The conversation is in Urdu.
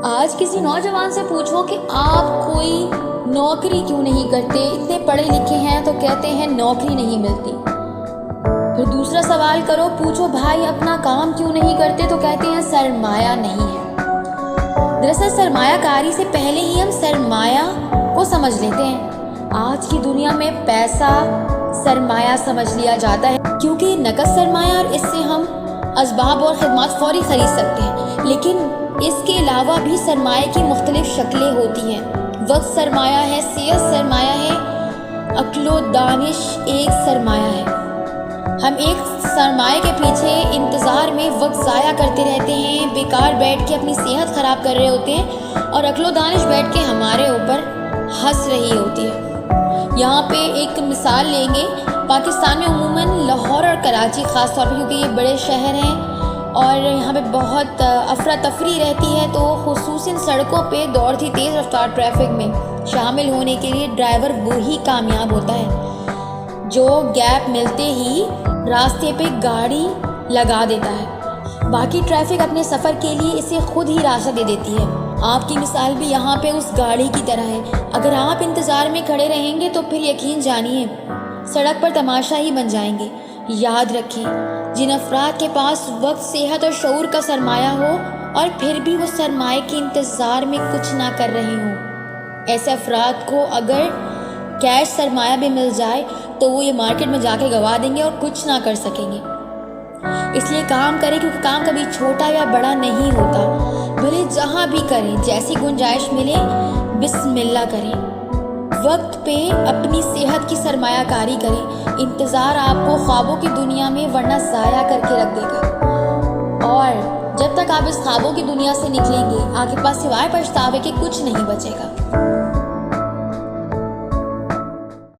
آج کسی نوجوان سے پوچھو کہ آپ کوئی نوکری کیوں نہیں کرتے، اتنے پڑھے لکھے ہیں تو کہتے ہیں نوکری نہیں ملتی۔ پھر دوسرا سوال کرو، پوچھو بھائی اپنا کام کیوں نہیں کرتے تو کہتے ہیں سرمایہ نہیں ہے۔ دراصل سرمایہ کاری سے پہلے ہی ہم سرمایہ کو سمجھ لیتے ہیں۔ آج کی دنیا میں پیسہ سرمایہ سمجھ لیا جاتا ہے کیونکہ یہ نقد سرمایہ اور اس سے ہم اسباب اور خدمات فوری خرید سکتے ہیں، لیکن اس کے علاوہ بھی سرمایہ کی مختلف شکلیں ہوتی ہیں۔ وقت سرمایہ ہے، صحت سرمایہ ہے، عقل و دانش ایک سرمایہ ہے۔ ہم ایک سرمایہ کے پیچھے انتظار میں وقت ضائع کرتے رہتے ہیں، بیکار بیٹھ کے اپنی صحت خراب کر رہے ہوتے ہیں اور عقل و دانش بیٹھ کے ہمارے اوپر ہنس رہی ہوتی ہے۔ یہاں پہ ایک مثال لیں گے، پاکستان میں عموماً لاہور اور کراچی خاص طور پہ کیونکہ یہ بڑے شہر ہیں اور یہاں پہ بہت افراتفری رہتی ہے، تو خصوصاً سڑکوں پہ دوڑتی تیز رفتار ٹریفک میں شامل ہونے کے لیے ڈرائیور وہی کامیاب ہوتا ہے جو گیپ ملتے ہی راستے پہ گاڑی لگا دیتا ہے۔ باقی ٹریفک اپنے سفر کے لیے اسے خود ہی راستہ دے دیتی ہے۔ آپ کی مثال بھی یہاں پہ اس گاڑی کی طرح ہے۔ اگر آپ انتظار میں کھڑے رہیں گے تو پھر یقین جانیے سڑک پر تماشا ہی بن جائیں گے۔ یاد رکھیں، جن افراد کے پاس وقت، صحت اور شعور کا سرمایہ ہو اور پھر بھی وہ سرمایہ کے انتظار میں کچھ نہ کر رہے ہوں، ایسے افراد کو اگر کیش سرمایہ بھی مل جائے تو وہ یہ مارکیٹ میں جا کے گوا دیں گے اور کچھ نہ کر سکیں گے۔ اس لیے کام کریں، کیونکہ کام کبھی چھوٹا یا بڑا نہیں ہوتا، بھلے جہاں بھی کریں، جیسی گنجائش ملے بسم اللہ کریں۔ وقت پہ اپنی صحت کی سرمایہ کاری کریں، انتظار آپ کو خوابوں کی دنیا میں ورنہ ضائع کر کے رکھ دے گا، اور جب تک آپ اس خوابوں کی دنیا سے نکلیں گے آپ کے پاس سوائے پچھتاوے کے کچھ نہیں بچے گا۔